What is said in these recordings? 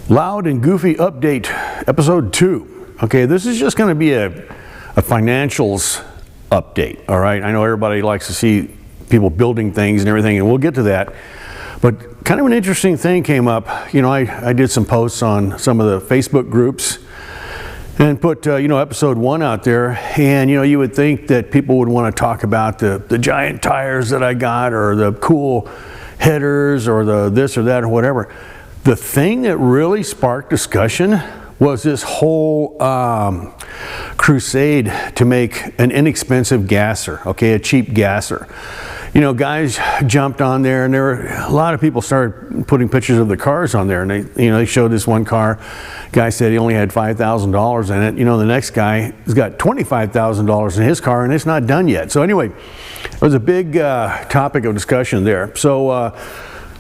Loud and Goofy Update, Episode 2. Okay, this is just going to be a financials update, all right? I know everybody likes to see people building things and everything, and we'll get to that. But kind of an interesting thing came up. You know, I did some posts on some of the Facebook groups and put, Episode 1 out there. And, you would think that people would want to talk about the giant tires that I got, or the cool headers, or the this or that or whatever. The thing that really sparked discussion was this whole crusade to make an inexpensive gasser, okay, a cheap gasser. You know, guys jumped on there, and a lot of people started putting pictures of the cars on there, and they showed this one car. Guy said he only had $5,000 in it. You know, the next guy has got $25,000 in his car, and it's not done yet. So anyway, it was a big topic of discussion there.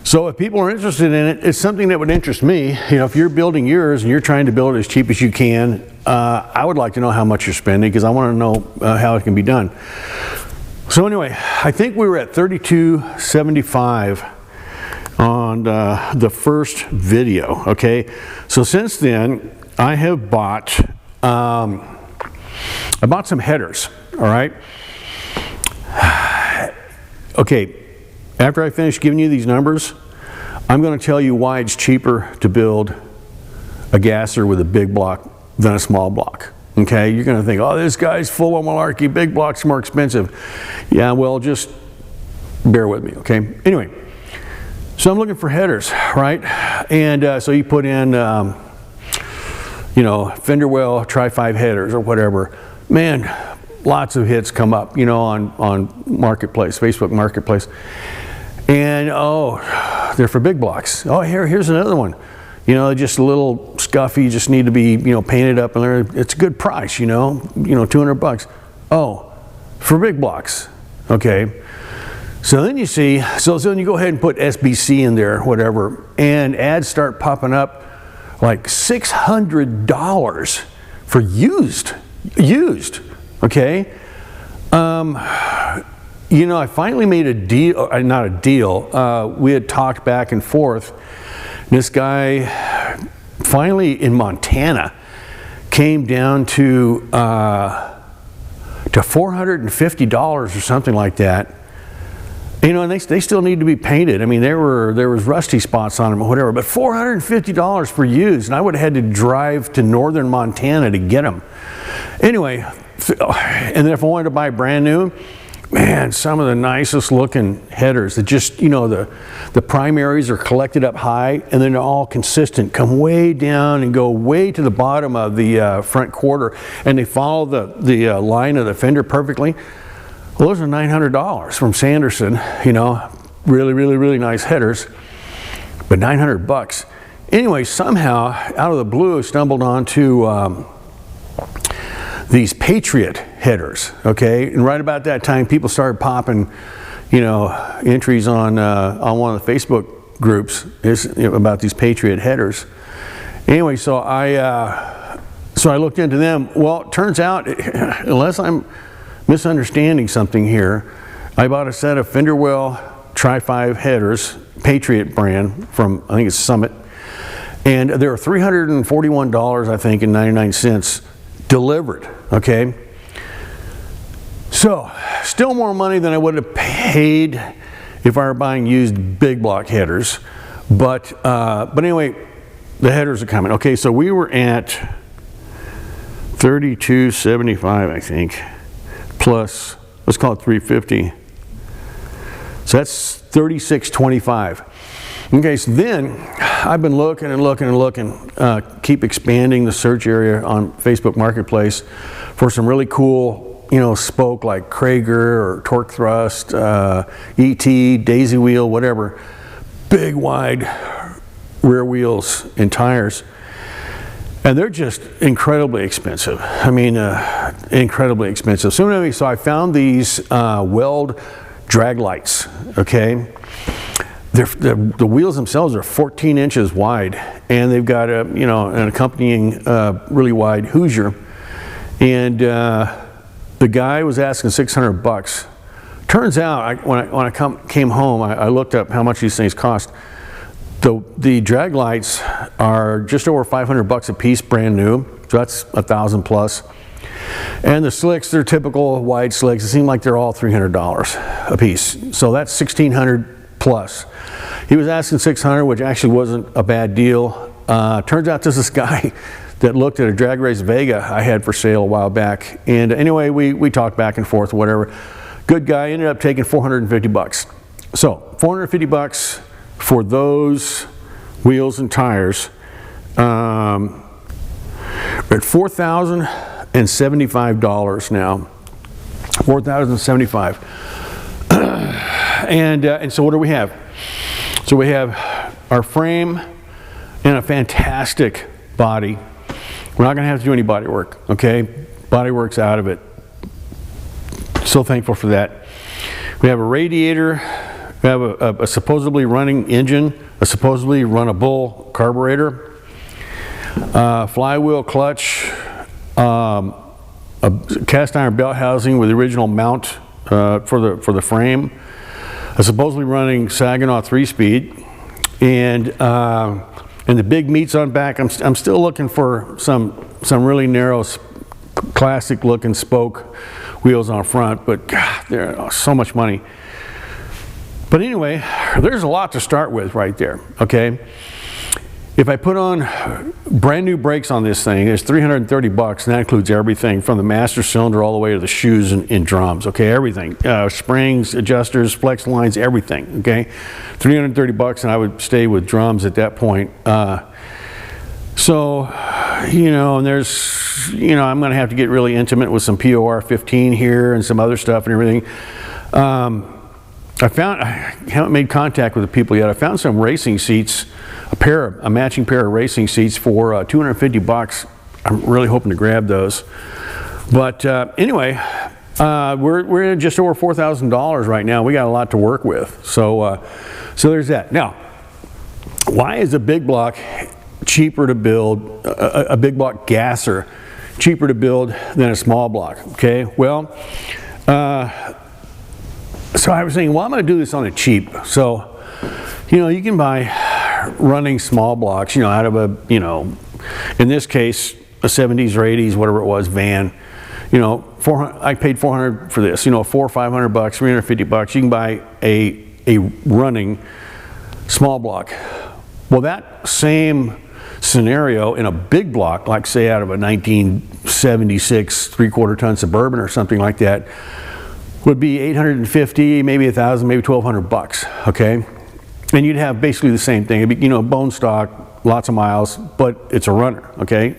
So if people are interested in it, it's something that would interest me. You know, if you're building yours and you're trying to build it as cheap as you can, I would like to know how much you're spending, because I want to know how it can be done. So anyway, I think we were at $32.75 on the first video, okay? So since then, I have bought, I bought some headers, all right? Okay. After I finish giving you these numbers, I'm going to tell you why it's cheaper to build a gasser with a big block than a small block. Okay, you're going to think, oh, this guy's full of malarkey, big block's more expensive. Yeah, well, just bear with me, okay? Anyway, so I'm looking for headers, right? And so you put in, fender well, Tri-Five headers or whatever. Man, lots of hits come up, on Marketplace, Facebook Marketplace. And, they're for big blocks. Oh, here's another one. Just a little scuffy, just need to be, painted up, and it's a good price, $200. Oh, for big blocks. Okay. So then you see, so then you go ahead and put SBC in there, whatever, and ads start popping up like $600 for used, okay? I finally made a deal, not a deal, we had talked back and forth. This guy finally in Montana came down to $450 or something like that. And they still need to be painted. I mean, there was rusty spots on them or whatever, but $450 for used, and I would have had to drive to northern Montana to get them. Anyway, and then if I wanted to buy brand new, man, some of the nicest looking headers that just, the primaries are collected up high, and then they're all consistent, come way down and go way to the bottom of the front quarter, and they follow the line of the fender perfectly. Well, those are $900 from Sanderson, really, really, really nice headers, but $900. Anyway, somehow, out of the blue, I stumbled onto these Patriot headers, okay? And right about that time, people started popping, entries on one of the Facebook groups about these Patriot headers. Anyway, so I looked into them. Well, it turns out, unless I'm misunderstanding something here, I bought a set of fender well Tri-Five headers, Patriot brand from, I think it's Summit, and they were $341, I think, and 99 cents delivered, okay? So, still more money than I would have paid if I were buying used big block headers, but anyway, the headers are coming. Okay, so we were at $32.75, I think, plus, let's call it $350. So that's $36.25. Okay, so then I've been looking and looking and looking, keep expanding the search area on Facebook Marketplace for some really cool, spoke like Krager or Torque Thrust, ET, Daisy Wheel, whatever, big wide rear wheels and tires. And they're just incredibly expensive. I mean, incredibly expensive. So anyway, so I found these Weld drag lights, okay? The wheels themselves are 14 inches wide, and they've got an accompanying really wide Hoosier. And the guy was asking $600. Turns out, when I came home, I looked up how much these things cost. The drag lights are just over 500 bucks a piece, brand new. So that's 1,000 plus. And the slicks, they're typical wide slicks. It seems like they're all $300 a piece. So that's 1,600 plus. He was asking 600, which actually wasn't a bad deal. Turns out this is this guy that looked at a drag race Vega I had for sale a while back. And anyway, we talked back and forth, whatever. Good guy, ended up taking 450 bucks. So 450 bucks for those wheels and tires. We're at $4,075 now. $4,075. And so what do we have? So we have our frame and a fantastic body. We're not going to have to do any body work, okay? Body work's out of it. So thankful for that. We have a radiator. We have a supposedly running engine, a supposedly runnable carburetor, flywheel clutch, a cast iron belt housing with the original mount for the frame, a supposedly running Saginaw 3-speed, and the big meats on back. I'm still looking for some really narrow, classic looking spoke wheels on front, but God, they're so much money. But anyway, there's a lot to start with right there, okay? If I put on brand new brakes on this thing, it's 330 bucks, and that includes everything from the master cylinder all the way to the shoes and drums, okay? Everything, springs, adjusters, flex lines, everything, okay? 330 bucks, and I would stay with drums at that point. So, you know, and there's, you know, I'm gonna have to get really intimate with some POR 15 here and some other stuff and everything. I haven't made contact with the people yet. I found some racing seats, a matching pair of racing seats for 250 bucks. I'm really hoping to grab those. But anyway, we're at just over $4,000 right now. We got a lot to work with. So there's that. Now, why is a big block cheaper to build, a big block gasser cheaper to build than a small block? Okay, well, so I was thinking, well, I'm going to do this on a cheap. So, you know, you can buy running small blocks, you know, out of a, you know, in this case, a 70s or 80s, whatever it was, van. You know, I paid 400 for this. You know, 400 or 500 bucks, 350 bucks. You can buy a running small block. Well, that same scenario in a big block, like say out of a 1976 3/4 ton Suburban or something like that, would be 850, maybe 1,000, maybe 1,200 bucks, okay? And you'd have basically the same thing. It'd be, you know, bone stock, lots of miles, but it's a runner, okay?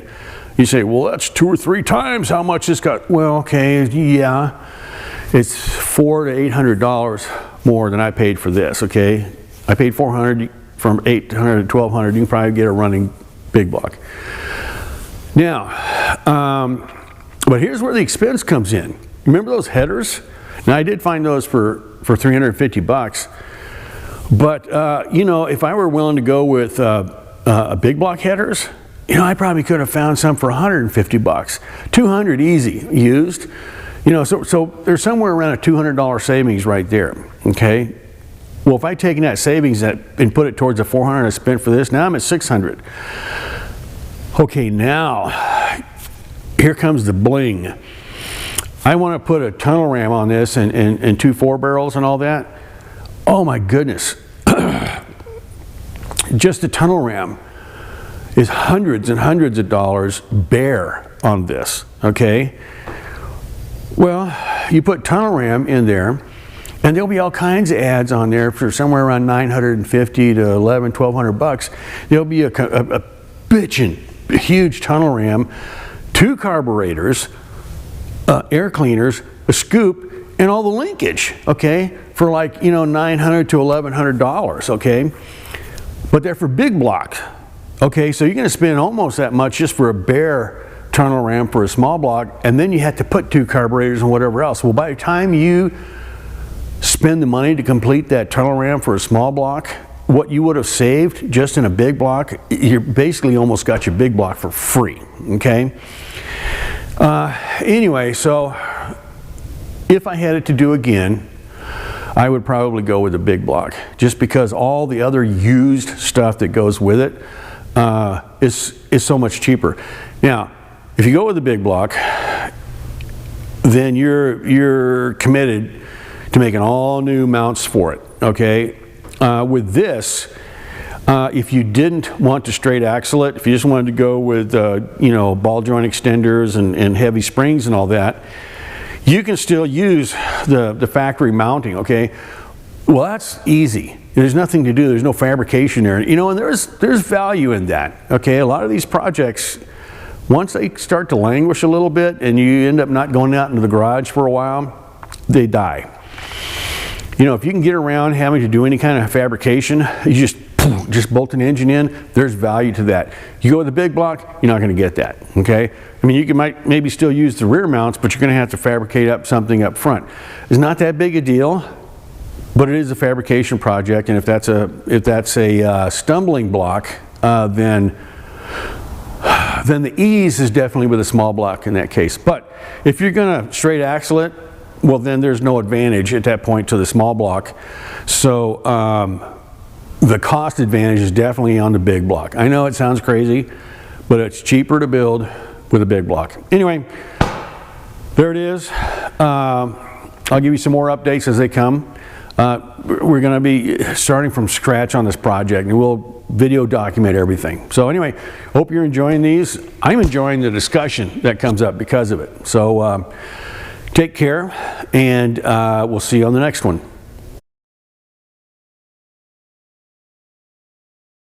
You say, well, that's 2 or 3 times how much this got. Well, okay, yeah, it's $400 to $800 more than I paid for this, okay? I paid $400, from $800 to $1,200, you can probably get a running big block. Now, but here's where the expense comes in. Remember those headers? Now, I did find those for 350 bucks, but you know, if I were willing to go with a big block headers, you know, I probably could have found some for 150 bucks, 200 easy used, you know, so there's somewhere around a $200 savings right there, okay? Well, if I taken that savings and put it towards the 400 I spent for this, now I'm at 600. Okay, now here comes the bling. I want to put a tunnel ram on this and 2 4-barrels and all that. Oh my goodness. Just the tunnel ram is hundreds and hundreds of dollars bare on this, okay? Well, you put tunnel ram in there, and there'll be all kinds of ads on there for somewhere around 950 to 1,100 bucks. There'll be a bitchin' huge tunnel ram, 2 carburetors, air cleaners, a scoop, and all the linkage, okay, for like, you know, $900 to $1,100, okay? But they're for big blocks, okay? So you're gonna spend almost that much just for a bare tunnel ram for a small block, and then you have to put 2 carburetors and whatever else. Well, by the time you spend the money to complete that tunnel ram for a small block, what you would have saved just in a big block, you basically almost got your big block for free, okay? Anyway, so if I had it to do again, I would probably go with the big block, just because all the other used stuff that goes with it is so much cheaper. Now, if you go with the big block, then you're committed to making all new mounts for it. Okay, with this, if you didn't want to straight axle it, if you just wanted to go with you know, ball joint extenders and heavy springs and all that, you can still use the factory mounting. Okay, well, that's easy. There's nothing to do. There's no fabrication there, you know, and there's value in that. Okay, a lot of these projects, once they start to languish a little bit and you end up not going out into the garage for a while, they die. You know, if you can get around having to do any kind of fabrication, you just bolt an engine in, there's value to that. You go with the big block, you're not going to get that. Okay, I mean, you might maybe still use the rear mounts, but you're going to have to fabricate up something up front. It's not that big a deal, but it is a fabrication project, and if that's a stumbling block, then the ease is definitely with a small block in that case. But if you're going to straight axle it, well, then there's no advantage at that point to the small block. So the cost advantage is definitely on the big block. I know it sounds crazy, but it's cheaper to build with a big block. Anyway, there it is. I'll give you some more updates as they come. We're going to be starting from scratch on this project, and we'll video document everything. So anyway, hope you're enjoying these. I'm enjoying the discussion that comes up because of it. So take care, and we'll see you on the next one.